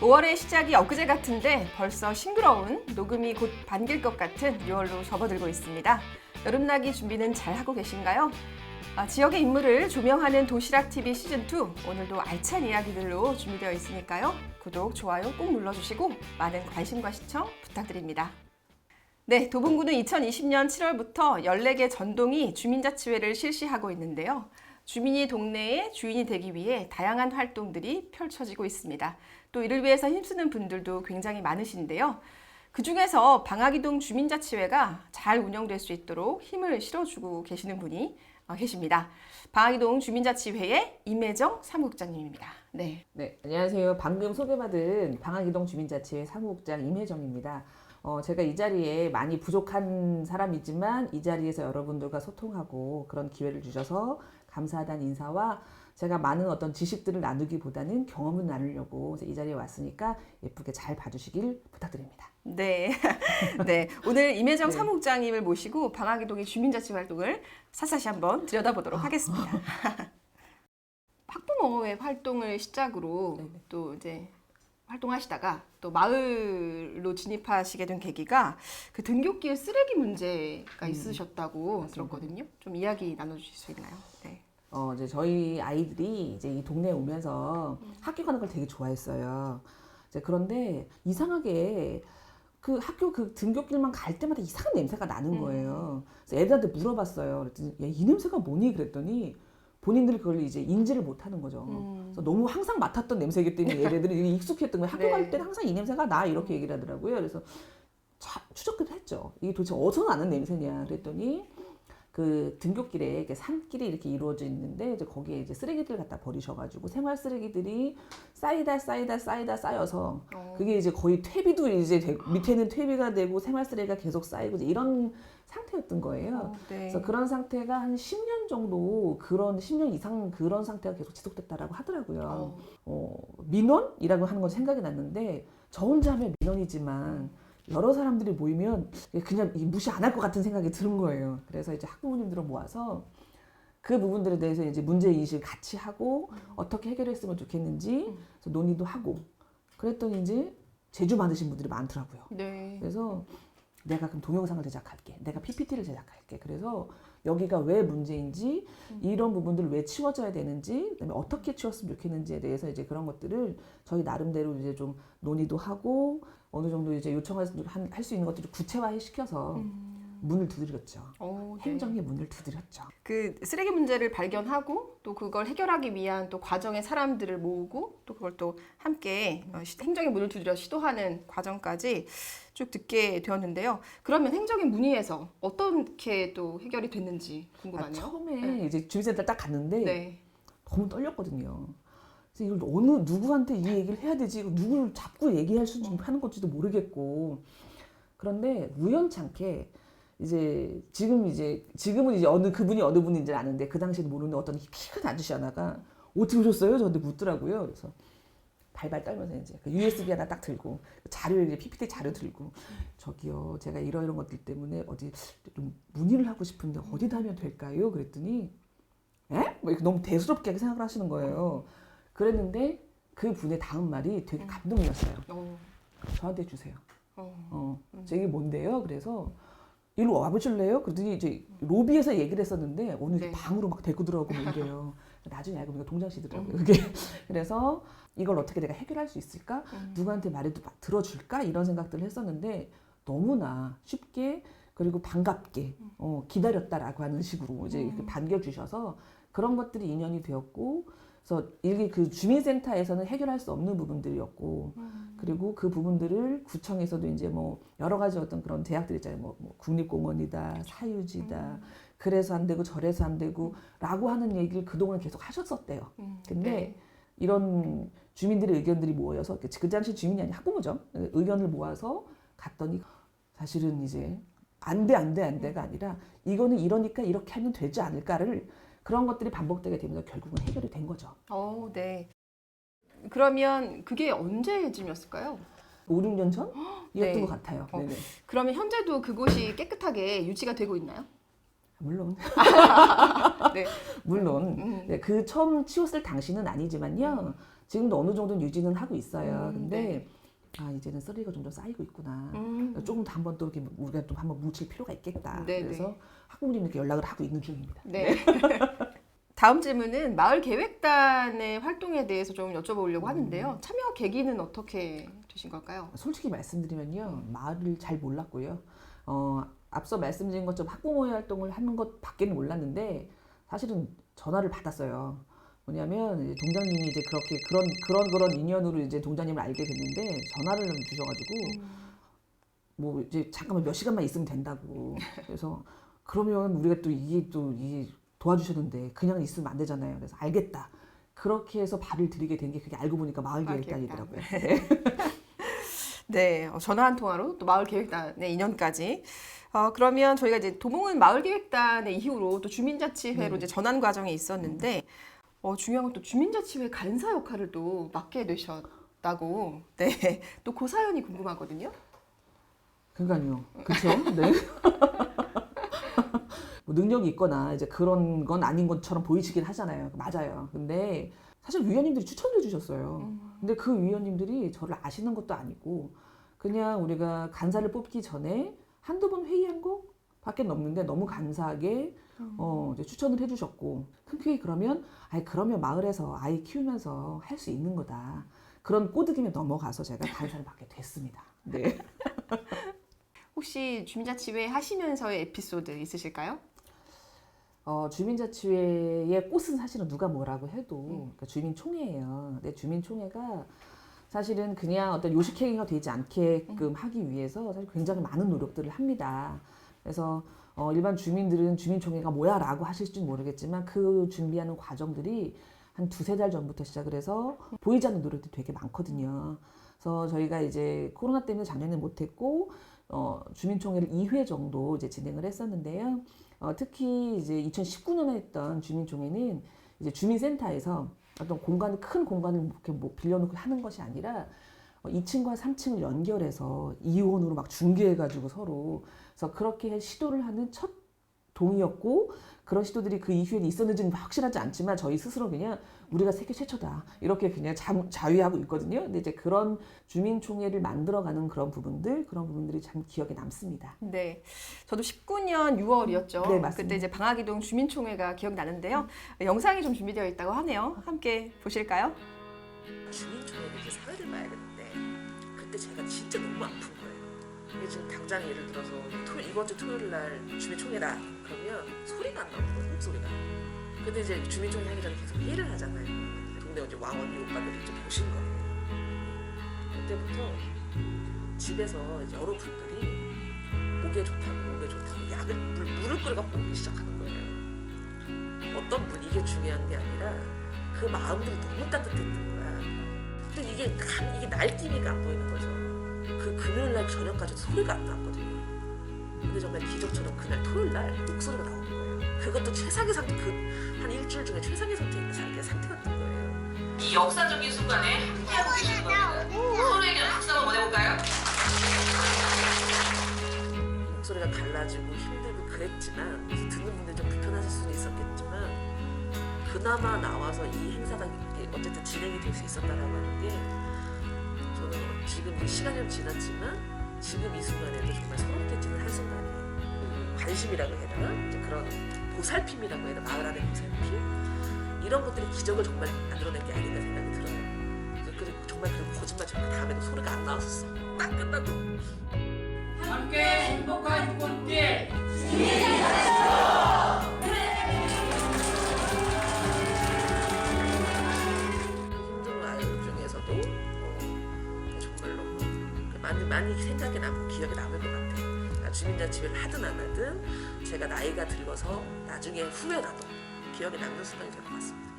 5월의 시작이 엊그제 같은데 벌써 싱그러운 녹음이 곧 반길 것 같은 6월로 접어들고 있습니다. 여름나기 준비는 잘 하고 계신가요? 지역의 인물을 조명하는 도시락TV 시즌2 오늘도 알찬 이야기들로 준비되어 있으니까요. 구독, 좋아요 꼭 눌러주시고 많은 관심과 시청 부탁드립니다. 네, 도봉구는 2020년 7월부터 14개 전동이 주민자치회를 실시하고 있는데요. 주민이 동네의 주인이 되기 위해 다양한 활동들이 펼쳐지고 있습니다. 또 이를 위해서 힘쓰는 분들도 굉장히 많으신데요. 그중에서 방학이동 주민자치회가 잘 운영될 수 있도록 힘을 실어주고 계시는 분이 계십니다. 방학이동 주민자치회의 임혜정 사무국장님입니다. 네, 안녕하세요. 방금 소개받은 방학이동 주민자치회 사무국장 임혜정입니다. 제가 이 자리에 많이 부족한 사람이지만 이 자리에서 여러분들과 소통하고 그런 기회를 주셔서 감사하다는 인사와 제가 많은 어떤 지식들을 나누기보다는 경험을 나누려고 이 자리에 왔으니까 예쁘게 잘 봐주시길 부탁드립니다. 네, 네. 오늘 임혜정 네. 사무국장님을 모시고 방학이동의 주민자치 활동을 사사시 한번 들여다보도록 하겠습니다. 학부모의 활동을 시작으로 네네. 또 이제 활동하시다가 또 마을로 진입하시게 된 계기가 그 등굣길 쓰레기 문제가 있으셨다고 맞습니다. 들었거든요. 좀 이야기 나눠주실 수 있나요? 네. 이제 저희 아이들이 이제 이 동네에 오면서 학교 가는 걸 되게 좋아했어요. 이제 그런데 이상하게 그 학교 그 등굣길만 갈 때마다 이상한 냄새가 나는 거예요. 그래서 애들한테 물어봤어요. 그랬더니 야, 이 냄새가 뭐니? 그랬더니 본인들이 그걸 이제 인지를 못하는 거죠. 그래서 너무 항상 맡았던 냄새이기 때문에 얘네들이 이게 익숙했던 거예요. 학교 네. 갈 때는 항상 이 냄새가 나 이렇게 얘기를 하더라고요. 그래서 추적을 했죠. 이게 도대체 어디서 나는 냄새냐? 그랬더니 그 등굣길에 이렇게 산길이 이렇게 이루어져 있는데 이제 거기에 이제 쓰레기들 갖다 버리셔가지고 생활 쓰레기들이 쌓여서 그게 이제 거의 퇴비도 이제 밑에는 퇴비가 되고 생활 쓰레기가 계속 쌓이고 이제 이런 상태였던 거예요. 네. 그래서 그런 상태가 한 10년 정도 그런 10년 이상 그런 상태가 계속 지속됐다라고 하더라고요. 민원이라고 하는 건 생각이 났는데 저 혼자 하면 민원이지만 여러 사람들이 모이면 그냥 무시 안 할 것 같은 생각이 드는 거예요. 그래서 이제 학부모님들을 모아서 그 부분들에 대해서 이제 문제인식을 같이 하고 어떻게 해결했으면 좋겠는지 그래서 논의도 하고 그랬더니 이제 제주 많으신 분들이 많더라고요. 네. 그래서 내가 그럼 동영상을 제작할게. 내가 PPT를 제작할게. 그래서 여기가 왜 문제인지 이런 부분들을 왜 치워져야 되는지 그다음에 어떻게 치웠으면 좋겠는지에 대해서 이제 그런 것들을 저희 나름대로 이제 좀 논의도 하고 어느 정도 이제 요청할 수 있는 것들을 구체화해 시켜서 문을 두드렸죠. 네. 행정의 문을 두드렸죠. 그 쓰레기 문제를 발견하고 또 그걸 해결하기 위한 또 과정의 사람들을 모으고 또 그걸 또 함께 행정의 문을 두드려 시도하는 과정까지 쭉 듣게 되었는데요. 그러면 행정의 문의에서 어떻게 또 해결이 됐는지 궁금하네요. 처음에 이제 주민센터 딱 갔는데 네. 너무 떨렸거든요. 그래서 이걸 누구한테 이 얘기를 해야 되지? 누구를 잡고 얘기할 수 하는 건지도 모르겠고. 그런데 우연찮게 지금은 이제 그분이 어느 분인지 아는데 그 당시에 모르는 어떤 키 큰 아저씨 하나가 어떻게 오셨어요? 저한테 묻더라고요. 그래서 발발 떨면서 이제 그 USB 하나 딱 들고 이제 PPT 자료 들고 저기요 제가 이런 것들 때문에 어디 좀 문의를 하고 싶은데 어디다 하면 될까요? 그랬더니 에? 뭐 이렇게 너무 대수롭게 생각을 하시는 거예요. 그랬는데 그 분의 다음 말이 되게 감동이었어요. 저한테 주세요. 저 이게 뭔데요? 그래서 일로 와보실래요? 그러더니 이제 로비에서 얘기를 했었는데 오늘 네. 방으로 막 데리고 들어가고 뭐 이래요. 나중에 알고 보니까 동장시더라고요. 그게 그래서 이걸 어떻게 내가 해결할 수 있을까? 누구한테 말해도 들어줄까? 이런 생각들을 했었는데 너무나 쉽게 그리고 반갑게 기다렸다라고 하는 식으로 이제 이렇게 반겨주셔서 그런 것들이 인연이 되었고 그래서 이게 그 주민센터에서는 해결할 수 없는 부분들이었고 그리고 그 부분들을 구청에서도 이제 뭐 여러 가지 어떤 그런 제약들이 있잖아요. 뭐 국립공원이다, 사유지다, 그래서 안 되고 저래서 안 되고 라고 하는 얘기를 그동안 계속 하셨었대요. 근데 네. 이런 주민들의 의견들이 모여서 그 당시 주민이 아니라 학부모죠. 의견을 모아서 갔더니 사실은 이제 안 돼가 아니라 이거는 이러니까 이렇게 하면 되지 않을까를 그런 것들이 반복되게 되면서 결국은 해결이 된 거죠. 네. 그러면 그게 언제쯤이었을까요? 5, 6년 전이었던 네. 것 같아요. 네네. 그러면 현재도 그곳이 깨끗하게 유지가 되고 있나요? 물론 네. 물론 네, 그 처음 치웠을 당시는 아니지만요. 지금도 어느 정도는 유지는 하고 있어요. 근데 이제는 쓰레기가 좀 더 쌓이고 있구나. 조금 더 한번 또 이렇게 우리가 또 한번 뭉칠 필요가 있겠다. 네, 그래서 학부모님께 연락을 하고 있는 중입니다. 네. 다음 질문은 마을 계획단의 활동에 대해서 좀 여쭤보려고 하는데요. 참여 계기는 어떻게 되신 걸까요? 솔직히 말씀드리면요, 마을을 잘 몰랐고요. 앞서 말씀드린 것처럼 학부모의 활동을 하는 것밖에는 몰랐는데 사실은 전화를 받았어요. 뭐냐면 이제 동장님이 이제 그렇게 그런 인연으로 이제 동장님을 알게 됐는데 전화를 주셔가지고 뭐 이제 잠깐만 몇 시간만 있으면 된다고. 그래서 그러면 우리가 또 이게 도와주셨는데 그냥 있으면 안 되잖아요. 그래서 알겠다. 그렇게 해서 발을 들이게 된 게 그게 알고 보니까 마을계획단이더라고요. 네. 네, 전화 한 통화로 또 마을계획단의 인연까지. 그러면 저희가 이제 도봉은 마을계획단의 이후로 또 주민자치회로 이제 전환 과정에 있었는데 중요한 건 또 주민자치회 간사 역할을 또 맡게 되셨다고. 네, 또 그 사연이 궁금하거든요. 그러니까요. 그렇죠? 네. 뭐 능력이 있거나 이제 그런 건 아닌 것처럼 보이시긴 하잖아요. 맞아요. 근데 사실 위원님들이 추천해 주셨어요. 근데 그 위원님들이 저를 아시는 것도 아니고 그냥 우리가 간사를 뽑기 전에 한두 번 회의한 거밖에 없는데 너무 감사하게 이제 추천을 해 주셨고 흔쾌히 그러면 마을에서 아이 키우면서 할 수 있는 거다. 그런 꼬드김에 넘어가서 제가 간사를 맡게 됐습니다. 네. 혹시 주민자치회 하시면서의 에피소드 있으실까요? 주민자치회의 꽃은 사실은 누가 뭐라고 해도 그러니까 주민총회예요. 근데 주민총회가 사실은 그냥 어떤 요식행위가 되지 않게끔 하기 위해서 사실 굉장히 많은 노력들을 합니다. 그래서 일반 주민들은 주민총회가 뭐야 라고 하실지 모르겠지만 그 준비하는 과정들이 한 2-3달 전부터 시작을 해서 보이지 않는 노력들이 되게 많거든요. 그래서 저희가 이제 코로나 때문에 작년에 못했고 주민총회를 2회 정도 이제 진행을 했었는데요. 특히 이제 2019년에 했던 주민총회는 이제 주민센터에서 어떤 큰 공간을 이렇게 뭐 빌려놓고 하는 것이 아니라 2층과 3층을 연결해서 이원으로 막 중계해가지고 서로 그래서 그렇게 시도를 하는 첫 동이었고 그런 시도들이 그 이후에 있었는지는 확실하지 않지만 저희 스스로 그냥 우리가 세계 최초다 이렇게 그냥 자위하고 있거든요. 근데 이제 그런 주민총회를 만들어가는 그런 부분들이 참 기억에 남습니다. 네, 저도 19년 6월이었죠. 네, 맞습니다. 그때 이제 방학이동 주민총회가 기억나는데요. 영상이 좀 준비되어 있다고 하네요. 함께 보실까요? 주민총회를 이제 사회를 봐야 되는데 그때 제가 진짜 너무 아픈 거예요. 이게 지금 당장 예를 들어서 이번 주 토요일 날 주민총회다 그러면 소리가 안 나오는 거예요. 목소리가. 근데 이제 주민총회 하기 전에 계속 회의를 하잖아요. 동네 이제 왕언니 오빠들이 이제 보신 거예요. 그때부터 집에서 이제 여러분들이 목에 좋다고 약을 물을 끓여갖고 먹기 시작하는 거예요. 어떤 분 이게 중요한 게 아니라 그 마음들이 너무 따뜻했던 거야. 근데 이게 날뛰기가 안 보이는 거죠. 그 금요일날 저녁까지도 소리가 안 나왔거든요. 근데 정말 기적처럼 그날 토요일날 목소리가 나오는 거예요. 그것도 최상의 상태, 한 일주일 중에 최상의 상태였던 거예요. 이 역사적인 순간에 함께하고 계시는 겁니다. 서로에게 박수 한번 보내볼까요? 목소리가 갈라지고 힘들고 그랬지만 그래서 듣는 분들이 좀 불편하실 수는 있었겠지만 그나마 나와서 이 행사가 어쨌든 진행이 될 수 있었다라고 하는 게 저는 지금 이제 시간이 좀 지났지만 지금 이 순간에도 정말 소름 끼치는 한순간이에요. 관심이라고 해야 되나? 이제 그런 보살핌이라고 해야 되나? 마을 안의 보살핌? 이런 것들이 기적을 정말 만들어낸 게 아닌가 생각이 들어요. 그리고 정말 그 거짓말처럼 그 다음에도 소리가 안 나왔었어. 딱 끝나고. 함께 행복한 꽃길 힘든 아이들 중에서도 정말로 많이 생각에 남고 기억에 남을 것 같아요. 주민자치회를 하든 안 하든 제가 나이가 들어서 나중에 후회라도 기억에 남는 순간이 될 것 같습니다.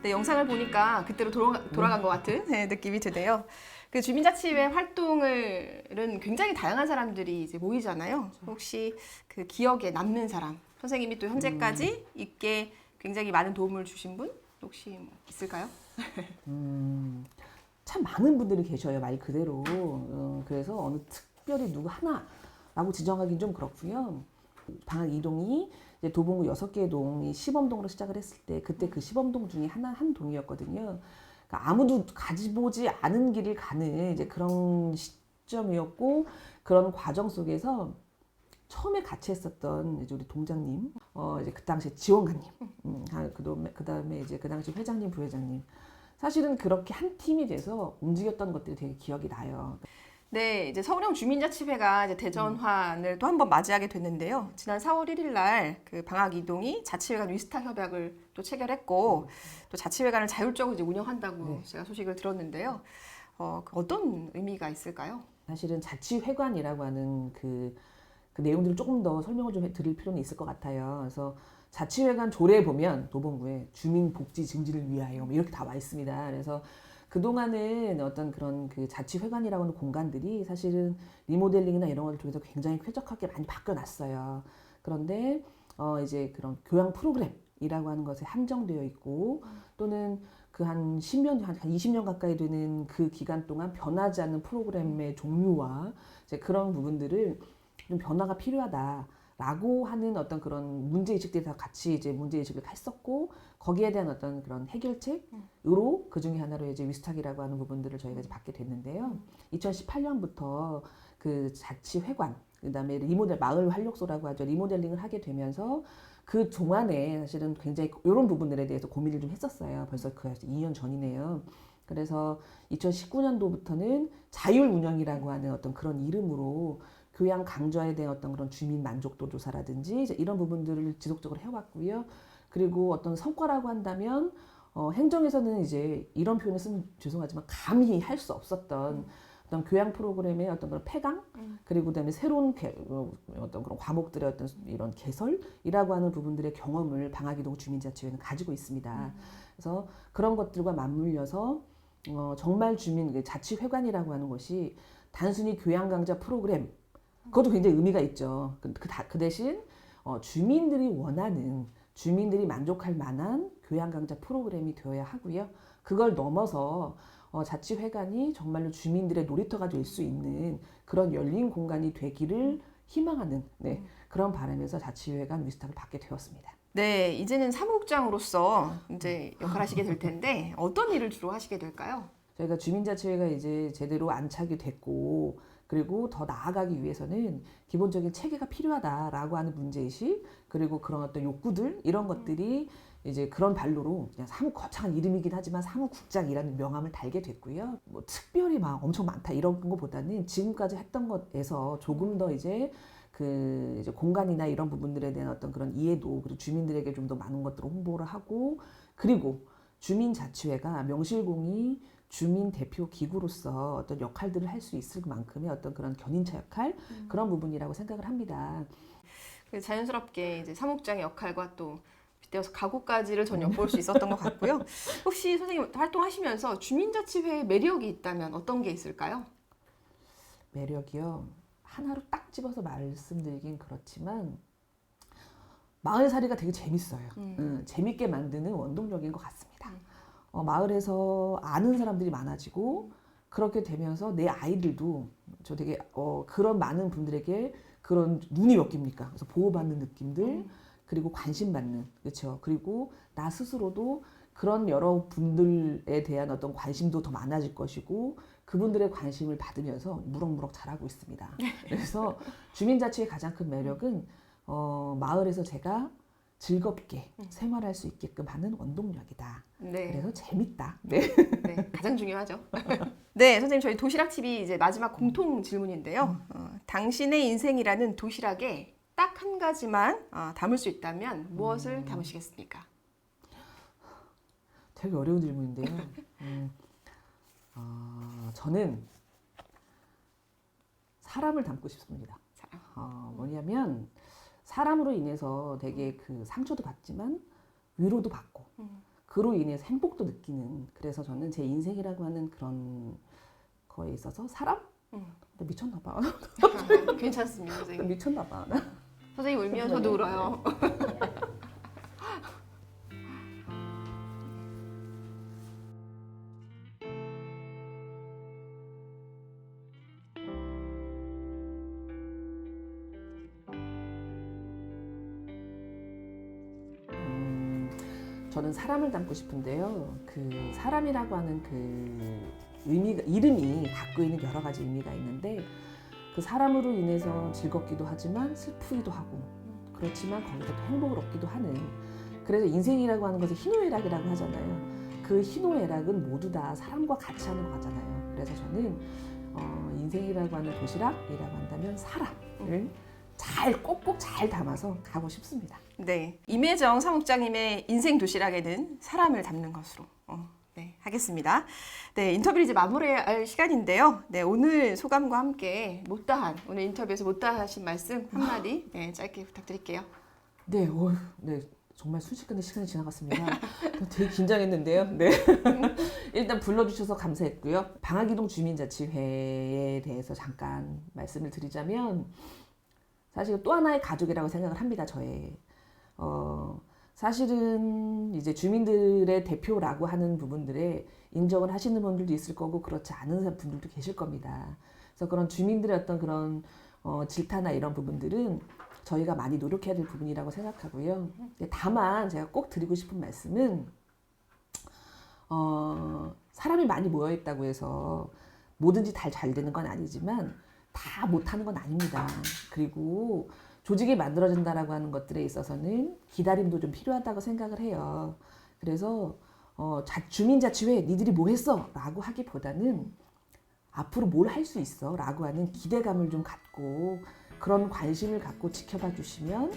네, 영상을 보니까 그때로 돌아간 것 같은 느낌이 드네요. 그 주민자치회 활동을은 굉장히 다양한 사람들이 이제 모이잖아요. 혹시 그 기억에 남는 사람, 선생님이 또 현재까지 있게 굉장히 많은 도움을 주신 분 혹시 뭐 있을까요? 참 많은 분들이 계셔요. 말 그대로. 그래서 어느 특별히 누구 하나라고 지정하기는 좀 그렇고요. 방학 이동이 이제 도봉구 6개의 동이 시범동으로 시작을 했을 때 그때 그 시범동 중에 한 동이었거든요. 그러니까 아무도 가지보지 않은 길을 가는 이제 그런 시점이었고 그런 과정 속에서 처음에 같이 했었던 이제 우리 동장님, 이제 그 당시 지원관님, 그다음에 이제 그 당시 회장님, 부회장님, 사실은 그렇게 한 팀이 돼서 움직였던 것들이 되게 기억이 나요. 네, 이제 서울형 주민자치회가 이제 대전환을 또 한 번 맞이하게 됐는데요. 지난 4월 1일 날 그 방학 이동이 자치회관 위스타 협약을 또 체결했고 또 자치회관을 자율적으로 이제 운영한다고 제가 소식을 들었는데요. 어떤 의미가 있을까요? 사실은 자치회관이라고 하는 그 내용들을 조금 더 설명을 좀 드릴 필요는 있을 것 같아요. 그래서 자치회관 조례에 보면 도봉구에 주민복지 증진을 위하여 뭐 이렇게 다 와 있습니다. 그래서 그동안은 어떤 그런 그 자치회관이라고 하는 공간들이 사실은 리모델링이나 이런 것을 통해서 굉장히 쾌적하게 많이 바뀌어놨어요. 그런데 이제 그런 교양 프로그램이라고 하는 것에 한정되어 있고 또는 그 한 10년, 한 20년 가까이 되는 그 기간 동안 변하지 않는 프로그램의 종류와 이제 그런 부분들을 좀 변화가 필요하다라고 하는 어떤 그런 문제의식들이 다 같이 이제 문제의식을 했었고 거기에 대한 어떤 그런 해결책으로 그 중에 하나로 이제 위스탁이라고 하는 부분들을 저희가 이제 받게 됐는데요. 2018년부터 그 자치회관, 그 다음에 마을 활력소라고 하죠. 리모델링을 하게 되면서 그 동안에 사실은 굉장히 이런 부분들에 대해서 고민을 좀 했었어요. 벌써 그 2년 전이네요. 그래서 2019년도부터는 자율 운영이라고 하는 어떤 그런 이름으로 교양 강좌에 대한 어떤 그런 주민 만족도 조사라든지 이제 이런 부분들을 지속적으로 해왔고요. 그리고 어떤 성과라고 한다면 행정에서는 이제 이런 표현을 쓰면 죄송하지만 감히 할 수 없었던 어떤 교양 프로그램의 어떤 그런 폐강 그리고 그다음에 새로운 어떤 그런 과목들의 어떤 이런 개설이라고 하는 부분들의 경험을 방학이동 주민자치회는 가지고 있습니다. 그래서 그런 것들과 맞물려서 정말 주민 자치회관이라고 하는 것이 단순히 교양 강좌 프로그램 그것도 굉장히 의미가 있죠. 그 대신 주민들이 원하는 주민들이 만족할 만한 교양 강좌 프로그램이 되어야 하고요. 그걸 넘어서 자치회관이 정말로 주민들의 놀이터가 될 수 있는 그런 열린 공간이 되기를 희망하는 그런 바람에서 자치회관 위스탁을 받게 되었습니다. 네, 이제는 사무국장으로서 이제 역할하시게 될 텐데 어떤 일을 주로 하시게 될까요? 저희가 주민자치회가 이제 제대로 안착이 됐고 그리고 더 나아가기 위해서는 기본적인 체계가 필요하다라고 하는 문제의식 그리고 그런 어떤 욕구들 이런 것들이 이제 그런 발로로 그냥 거창한 이름이긴 하지만 사무국장이라는 명함을 달게 됐고요. 뭐 특별히 막 엄청 많다 이런 것보다는 지금까지 했던 것에서 조금 더 이제 그 이제 공간이나 이런 부분들에 대한 어떤 그런 이해도 그리고 주민들에게 좀 더 많은 것들을 홍보를 하고 그리고 주민자치회가 명실공히 주민 대표 기구로서 어떤 역할들을 할 수 있을 만큼의 어떤 그런 견인차 역할 그런 부분이라고 생각을 합니다. 자연스럽게 이제 사무국장의 역할과 또 빗대어서 가구까지를 전 엿볼 수 있었던 것 같고요. 혹시 선생님 활동하시면서 주민자치회의 매력이 있다면 어떤 게 있을까요? 매력이요. 하나로 딱 집어서 말씀드리긴 그렇지만 마을살이가 되게 재밌어요. 재밌게 만드는 원동력인 것 같습니다. 마을에서 아는 사람들이 많아지고 그렇게 되면서 내 아이들도 저 되게 그런 많은 분들에게 그런 눈이 몇 개입니까? 그래서 보호받는 느낌들 그리고 관심받는 그렇죠. 그리고 나 스스로도 그런 여러 분들에 대한 어떤 관심도 더 많아질 것이고 그분들의 관심을 받으면서 무럭무럭 자라고 있습니다. 그래서 주민자치의 가장 큰 매력은 마을에서 제가 즐겁게 생활할 수 있게끔 하는 원동력이다. 네. 그래서 재밌다. 네. 네, 가장 중요하죠. 네, 선생님 저희 도시락 TV 이제 마지막 공통 질문인데요. 당신의 인생이라는 도시락에 딱 한 가지만 담을 수 있다면 무엇을 담으시겠습니까? 되게 어려운 질문인데요. 저는 사람을 담고 싶습니다. 뭐냐면 사람으로 인해서 되게 그 상처도 받지만 위로도 받고 그로 인해서 행복도 느끼는 그래서 저는 제 인생이라고 하는 그런 거에 있어서 사람? 나 미쳤나 봐. 괜찮습니다, 선생님. 미쳤나 봐. 선생님 울면 저도 울어요. 저는 사람을 담고 싶은데요. 그 사람이라고 하는 그 의미가, 이름이 갖고 있는 여러 가지 의미가 있는데 그 사람으로 인해서 즐겁기도 하지만 슬프기도 하고 그렇지만 거기서 또 행복을 얻기도 하는, 그래서 인생이라고 하는 것을 희노애락이라고 하잖아요. 그 희노애락은 모두 다 사람과 같이 하는 거잖아요. 그래서 저는 인생이라고 하는 도시락이라고 한다면 사람을 잘 꼭꼭 잘 담아서 가고 싶습니다. 네, 임혜정 사무국장님의 인생 도시락에는 사람을 담는 것으로 네, 하겠습니다. 네, 인터뷰를 이제 마무리할 시간인데요. 네, 오늘 소감과 함께 못다한, 오늘 인터뷰에서 못다하신 말씀 한마디 네, 짧게 부탁드릴게요. 네, 네, 정말 순식간에 시간이 지나갔습니다. 되게 긴장했는데요. 네. 일단 불러주셔서 감사했고요. 방학이동 주민자치회에 대해서 잠깐 말씀을 드리자면 사실 또 하나의 가족이라고 생각을 합니다. 저의 사실은 이제 주민들의 대표라고 하는 부분들에 인정을 하시는 분들도 있을 거고 그렇지 않은 분들도 계실 겁니다. 그래서 그런 주민들의 어떤 그런 질타나 이런 부분들은 저희가 많이 노력해야 될 부분이라고 생각하고요. 다만 제가 꼭 드리고 싶은 말씀은 사람이 많이 모여있다고 해서 뭐든지 다 잘 되는 건 아니지만 다 못하는 건 아닙니다. 그리고 조직이 만들어진다라고 하는 것들에 있어서는 기다림도 좀 필요하다고 생각을 해요. 그래서 주민자치회 니들이 뭐 했어? 라고 하기보다는 앞으로 뭘 할 수 있어? 라고 하는 기대감을 좀 갖고 그런 관심을 갖고 지켜봐 주시면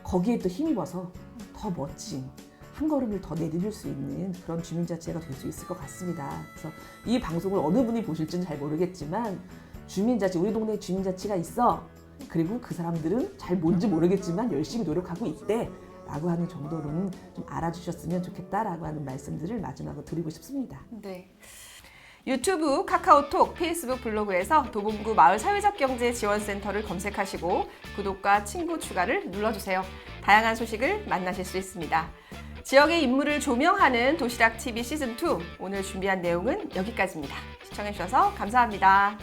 거기에 또 힘입어서 더 멋진 한 걸음을 더 내디딜 수 있는 그런 주민자치회가 될 수 있을 것 같습니다. 그래서 이 방송을 어느 분이 보실지는 잘 모르겠지만 주민자치, 우리 동네에 주민자치가 있어. 그리고 그 사람들은 잘 뭔지 모르겠지만 열심히 노력하고 있대. 라고 하는 정도로는 좀 알아주셨으면 좋겠다라고 하는 말씀들을 마지막으로 드리고 싶습니다. 네. 유튜브, 카카오톡, 페이스북, 블로그에서 도봉구 마을사회적경제지원센터를 검색하시고 구독과 친구 추가를 눌러주세요. 다양한 소식을 만나실 수 있습니다. 지역의 인물을 조명하는 도시락TV 시즌2 오늘 준비한 내용은 여기까지입니다. 시청해주셔서 감사합니다.